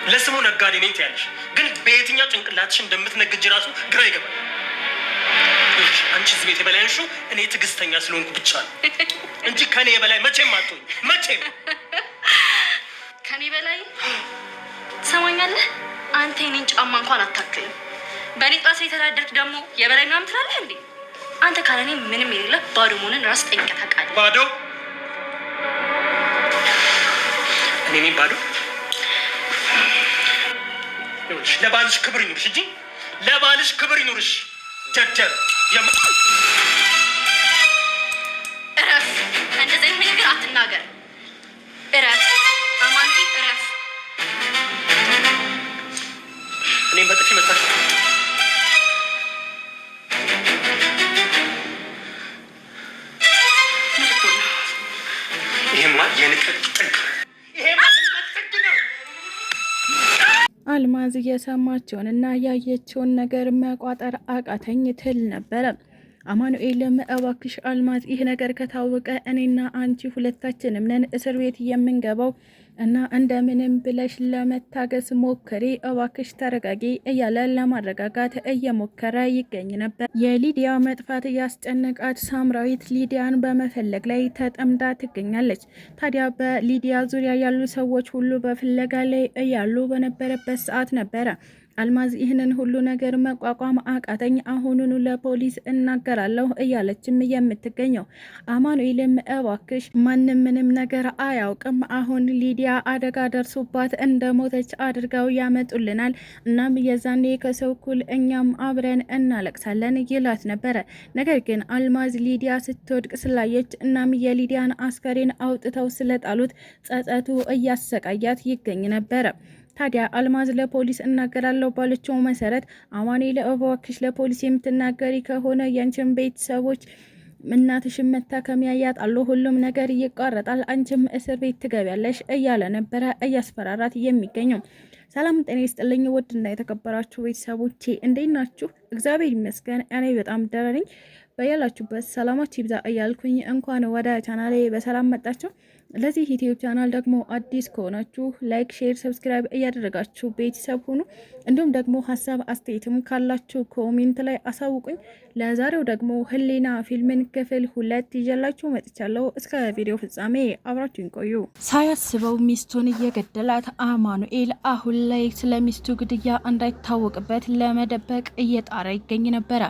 ለስሙ ነጋዴ ነኝ ትያለሽ፣ ግን በየትኛው ጭንቅላትሽ እንደምትነግጅ ራሱ ግራ ይገባል። አንቺ እዚህ ቤት የበላይ ነሽ፣ እኔ ትዕግስተኛ ስለሆንኩ ብቻ ነው እንጂ ከኔ የበላይ መቼም አትሆኝ። መቼም ከኔ በላይ ሰማኛለህ። አንተ የኔን ጫማ እንኳን አታክልም። በእኔ ጣሳ የተዳደርክ ደግሞ የበላይ ምናምን ትላለህ እንዴ? አንተ ካለኔ ምንም የሌለ ባዶ መሆንን ራስ ጠንቅቀህ ታውቃለህ። ባዶ? እኔ ነኝ ባዶ? ለባልሽ ክብር ይኑርሽ እንጂ ለባልሽ ክብር ይኑርሽ። ደደብ እረፍ። እንደዚህ አይነት ነገር አትናገር። እረፍ አማን፣ እረፍ። እኔም በጥፊ መታሽ። ይሄማ የንቀት ጥግ፣ ይሄማ የንቀት ጥግ ነው። አልማዝ እየሰማቸውን እና ያየችውን ነገር መቋጠር አቃተኝ ትል ነበረ። አማኑኤልም እባክሽ አልማዝ፣ ይህ ነገር ከታወቀ እኔና አንቺ ሁለታችንም ነን እስር ቤት የምንገባው እና እንደምንም ብለሽ ለመታገስ ሞክሪ፣ እባክሽ ተረጋጊ እያለ ለማረጋጋት እየሞከረ ይገኝ ነበር። የሊዲያ መጥፋት ያስጨነቃት ሳምራዊት ሊዲያን በመፈለግ ላይ ተጠምዳ ትገኛለች። ታዲያ በሊዲያ ዙሪያ ያሉ ሰዎች ሁሉ በፍለጋ ላይ እያሉ በነበረበት ሰዓት ነበረ አልማዝ ይህንን ሁሉ ነገር መቋቋም አቃተኝ፣ አሁኑኑ ለፖሊስ እናገራለሁ እያለችም የምትገኘው። አማኑኤልም እባክሽ ማንም ምንም ነገር አያውቅም፣ አሁን ሊዲያ አደጋ ደርሶባት እንደሞተች አድርገው ያመጡልናል፣ እናም የዛኔ ከሰው እኩል እኛም አብረን እናለቅሳለን ይላት ነበረ። ነገር ግን አልማዝ ሊዲያ ስትወድቅ ስላየች እናም የሊዲያን አስከሬን አውጥተው ስለጣሉት ጸጸቱ እያሰቃያት ይገኝ ነበረ። ታዲያ አልማዝ ለፖሊስ እናገራለሁ ባለችው መሰረት አማኑኤል እባክሽ ለፖሊስ የምትናገሪ ከሆነ የአንቺን ቤተሰቦች እናትሽን መታከሚያ ያጣሉ፣ ሁሉም ነገር ይቋረጣል፣ አንቺም እስር ቤት ትገቢያለሽ እያለ ነበረ እያስፈራራት የሚገኘው። ሰላም ጤና ይስጥልኝ ውድና የተከበራችሁ ቤተሰቦቼ እንዴት ናችሁ? እግዚአብሔር ይመስገን እኔ በጣም ደህና ነኝ። በያላችሁበት ሰላማችሁ ይብዛ እያልኩኝ እንኳን ወደ ቻናሌ በሰላም መጣችሁ። ለዚህ ዩቲዩብ ቻናል ደግሞ አዲስ ከሆናችሁ ላይክ፣ ሼር፣ ሰብስክራይብ እያደረጋችሁ ቤተሰብ ሁኑ። እንዲሁም ደግሞ ሀሳብ አስተያየትም ካላችሁ ኮሜንት ላይ አሳውቁኝ። ለዛሬው ደግሞ ህሊና ፊልምን ክፍል 2 ይዤላችሁ መጥቻለሁ። እስከ ቪዲዮ ፍጻሜ አብራችሁን ቆዩ። ሳያስበው ሚስቱን እየገደላት አማኑኤል አሁን ላይ ስለ ሚስቱ ግድያ እንዳይታወቅበት ለመደበቅ እየጣረ ይገኝ ነበረ።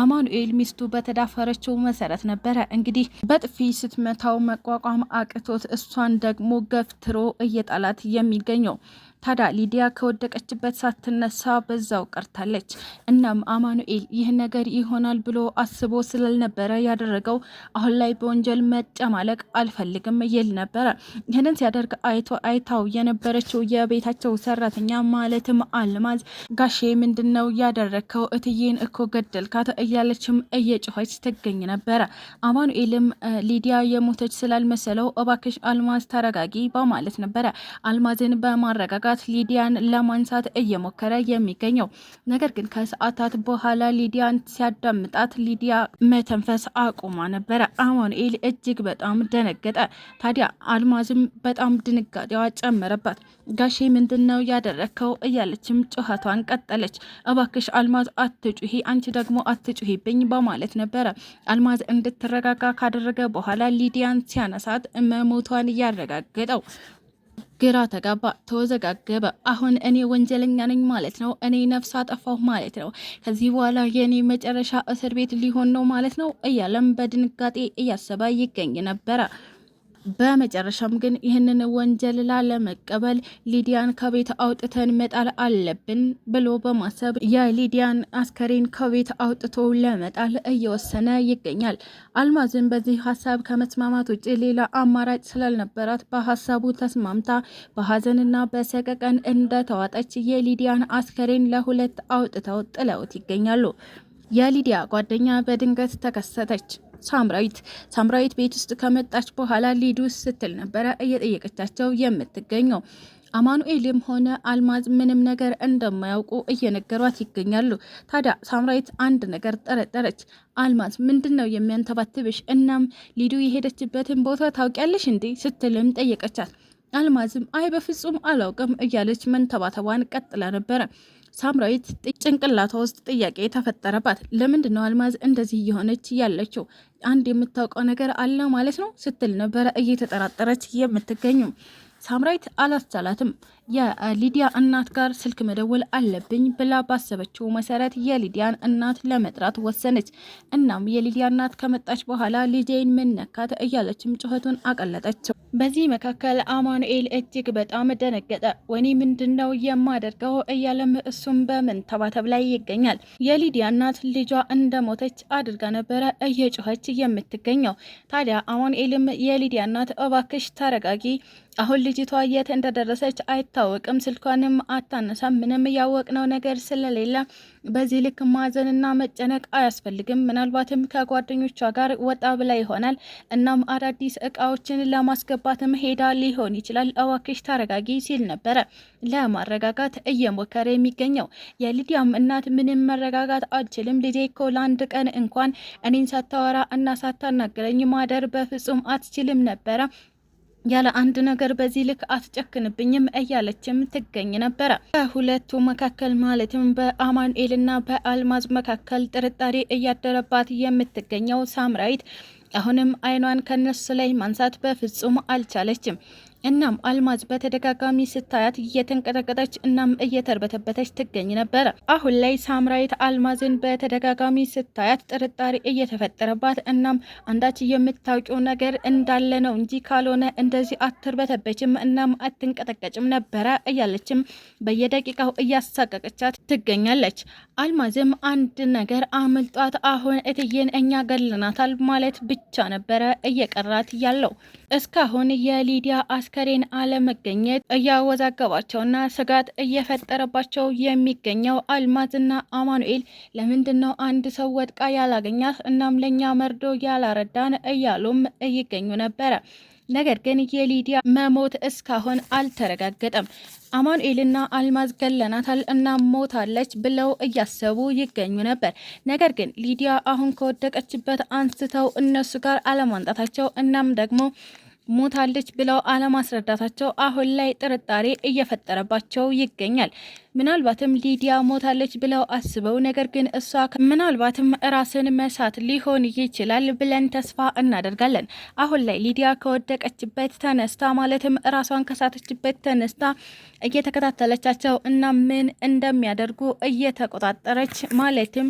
አማኑኤል ሚስቱ በተዳፈረችው መሰረት ነበረ እንግዲህ በጥፊ ስትመታው መቋቋም አቅቶት እሷን ደግሞ ገፍትሮ እየጣላት የሚገኘው። ታዲያ ሊዲያ ከወደቀችበት ሳትነሳ በዛው ቀርታለች። እናም አማኑኤል ይህ ነገር ይሆናል ብሎ አስቦ ስላልነበረ ያደረገው አሁን ላይ በወንጀል መጨማለቅ አልፈልግም ይል ነበረ። ይህንን ሲያደርግ አይታው የነበረችው የቤታቸው ሰራተኛ ማለትም አልማዝ ጋሼ ምንድነው ያደረግከው? እትዬን እኮ ገደልካት እያለችም እየጮኸች ትገኝ ነበረ። አማኑኤልም ሊዲያ የሞተች ስላልመሰለው እባክሽ አልማዝ ተረጋጊ በማለት ነበረ አልማዝን በማረጋጋት ሊዲያን ለማንሳት እየሞከረ የሚገኘው። ነገር ግን ከሰዓታት በኋላ ሊዲያን ሲያዳምጣት ሊዲያ መተንፈስ አቁማ ነበረ። አማኑኤል እጅግ በጣም ደነገጠ። ታዲያ አልማዝም በጣም ድንጋጤዋ ጨመረባት። ጋሼ ምንድነው ያደረከው እያለችም ጩኸቷን ቀጠለች። እባክሽ አልማዝ አትጩሂ፣ አንቺ ደግሞ አትጩሂብኝ በማለት ነበረ አልማዝ እንድትረጋጋ ካደረገ በኋላ ሊዲያን ሲያነሳት መሞቷን እያረጋገጠው። ግራ ተጋባ፣ ተወዘጋገበ። አሁን እኔ ወንጀለኛ ነኝ ማለት ነው? እኔ ነፍስ አጠፋሁ ማለት ነው? ከዚህ በኋላ የእኔ መጨረሻ እስር ቤት ሊሆን ነው ማለት ነው? እያለም በድንጋጤ እያሰበ ይገኝ ነበረ። በመጨረሻም ግን ይህንን ወንጀል ላለመቀበል ሊዲያን ከቤት አውጥተን መጣል አለብን ብሎ በማሰብ የሊዲያን አስከሬን ከቤት አውጥቶ ለመጣል እየወሰነ ይገኛል። አልማዝን በዚህ ሀሳብ ከመስማማት ውጭ ሌላ አማራጭ ስላልነበራት በሀሳቡ ተስማምታ በሀዘንና በሰቀቀን እንደተዋጠች የሊዲያን አስከሬን ለሁለት አውጥተው ጥለውት ይገኛሉ። የሊዲያ ጓደኛ በድንገት ተከሰተች። ሳምራዊት ቤት ውስጥ ከመጣች በኋላ ሊዱስ ስትል ነበረ እየጠየቀቻቸው የምትገኘው። አማኑኤልም ሆነ አልማዝ ምንም ነገር እንደማያውቁ እየነገሯት ይገኛሉ። ታዲያ ሳምራዊት አንድ ነገር ጠረጠረች። አልማዝ ምንድን ነው የሚያንተባትብሽ? እናም ሊዱ የሄደችበትን ቦታ ታውቂያለሽ እንዴ ስትልም ጠየቀቻት። አልማዝም አይ በፍጹም አላውቅም እያለች መንተባተቧን ቀጥላ ነበረ። ሳምራዊት ጭንቅላቷ ውስጥ ጥያቄ ተፈጠረባት። ለምንድን ነው አልማዝ እንደዚህ እየሆነች ያለችው? አንድ የምታውቀው ነገር አለ ማለት ነው ስትል ነበረ እየተጠራጠረች የምትገኙ። ሳምራዊት አላስቻላትም። የሊዲያ እናት ጋር ስልክ መደወል አለብኝ ብላ ባሰበችው መሰረት የሊዲያን እናት ለመጥራት ወሰነች። እናም የሊዲያ እናት ከመጣች በኋላ ልጄን ምን ነካት እያለችም ጩኸቱን አቀለጠችው። በዚህ መካከል አማኑኤል እጅግ በጣም ደነገጠ። ወኔ ምንድን ነው የማደርገው እያለም እሱም በመንተባተብ ላይ ይገኛል። የሊዲያ እናት ልጇ እንደሞተች አድርጋ ነበረ እየጮኸች የምትገኘው። ታዲያ አማኑኤልም የሊዲያ እናት እባክሽ ተረጋጊ፣ አሁን ልጅቷ የት እንደደረሰች አይታወቅም፣ ስልኳንም አታነሳም፣ ምንም ያወቅነው ነገር ስለሌለ በዚህ ልክ ማዘንና መጨነቅ አያስፈልግም። ምናልባትም ከጓደኞቿ ጋር ወጣ ብላ ይሆናል። እናም አዳዲስ እቃዎችን ለማስገባትም ሄዳ ሊሆን ይችላል። እባክሽ ተረጋጊ ሲል ነበረ ለማረጋጋት እየሞከረ የሚገኘው። የሊዲያም እናት ምንም መረጋጋት አልችልም፣ ልጄ እኮ ለአንድ ቀን እንኳን እኔን ሳታወራ እና ሳታናግረኝ ማደር በፍጹም አትችልም ነበረ፣ ያለ አንድ ነገር በዚህ ልክ አትጨክንብኝም እያለችም ትገኝ ነበረ። በሁለቱ መካከል ማለትም በአማኑኤልና በአልማዝ መካከል ጥርጣሬ እያደረባት የምትገኘው ሳምራዊት አሁንም አይኗን ከነሱ ላይ ማንሳት በፍጹም አልቻለችም። እናም አልማዝ በተደጋጋሚ ስታያት እየተንቀጠቀጠች እናም እየተርበተበተች ትገኝ ነበረ። አሁን ላይ ሳምራዊት አልማዝን በተደጋጋሚ ስታያት ጥርጣሬ እየተፈጠረባት እናም አንዳች የምታውቂው ነገር እንዳለ ነው እንጂ ካልሆነ እንደዚህ አትርበተበችም እናም አትንቀጠቀጭም ነበረ እያለችም በየደቂቃው እያሳቀቀቻት ትገኛለች። አልማዝም አንድ ነገር አምልጧት አሁን እትዬን እኛ ገለናታል ማለት ብቻ ነበረ እየቀራት ያለው። እስካሁን የሊዲያ አስከሬን አለመገኘት እያወዛገባቸውና ስጋት እየፈጠረባቸው የሚገኘው አልማዝና አማኑኤል ለምንድን ነው አንድ ሰው ወድቃ ያላገኛት እናም ለኛ መርዶ ያላረዳን እያሉም እየገኙ ነበረ። ነገር ግን የሊዲያ መሞት እስካሁን አልተረጋገጠም። አማኑኤልና አልማዝ ገለናታል እና ሞታለች ብለው እያሰቡ ይገኙ ነበር። ነገር ግን ሊዲያ አሁን ከወደቀችበት አንስተው እነሱ ጋር አለማንጣታቸው እናም ደግሞ ሞታለች ብለው አለማስረዳታቸው አሁን ላይ ጥርጣሬ እየፈጠረባቸው ይገኛል። ምናልባትም ሊዲያ ሞታለች ብለው አስበው ነገር ግን እሷ ምናልባትም ራስን መሳት ሊሆን ይችላል ብለን ተስፋ እናደርጋለን። አሁን ላይ ሊዲያ ከወደቀችበት ተነስታ ማለትም ራሷን ከሳተችበት ተነስታ እየተከታተለቻቸው እና ምን እንደሚያደርጉ እየተቆጣጠረች ማለትም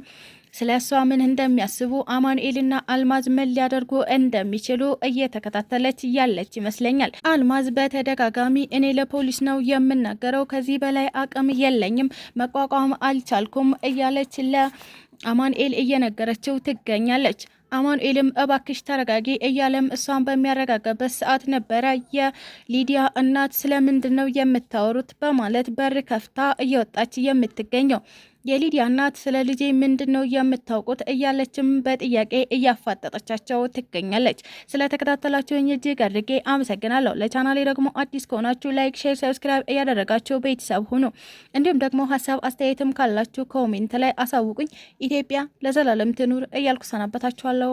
ስለ እሷ ምን እንደሚያስቡ አማኑኤልና አልማዝ ምን ሊያደርጉ እንደሚችሉ እየተከታተለች ያለች ይመስለኛል። አልማዝ በተደጋጋሚ እኔ ለፖሊስ ነው የምናገረው፣ ከዚህ በላይ አቅም የለኝም፣ መቋቋም አልቻልኩም እያለች ለአማኑኤል እየነገረችው ትገኛለች። አማኑኤልም እባክሽ ተረጋጊ እያለም እሷን በሚያረጋጋበት ሰዓት ነበረ የሊዲያ እናት ስለምንድን ነው የምታወሩት በማለት በር ከፍታ እየወጣች የምትገኘው። የሊዲያ እናት ስለ ልጄ ምንድን ነው የምታውቁት እያለችም በጥያቄ እያፋጠጠቻቸው ትገኛለች። ስለተከታተላችሁኝ እጅግ አድርጌ አመሰግናለሁ። ለቻናሌ ደግሞ አዲስ ከሆናችሁ ላይክ፣ ሼር፣ ሰብስክራይብ እያደረጋችሁ ቤተሰብ ሁኑ። እንዲሁም ደግሞ ሀሳብ አስተያየትም ካላችሁ ኮሜንት ላይ አሳውቁኝ። ኢትዮጵያ ለዘላለም ትኑር እያልኩ ሰናበታችኋለሁ።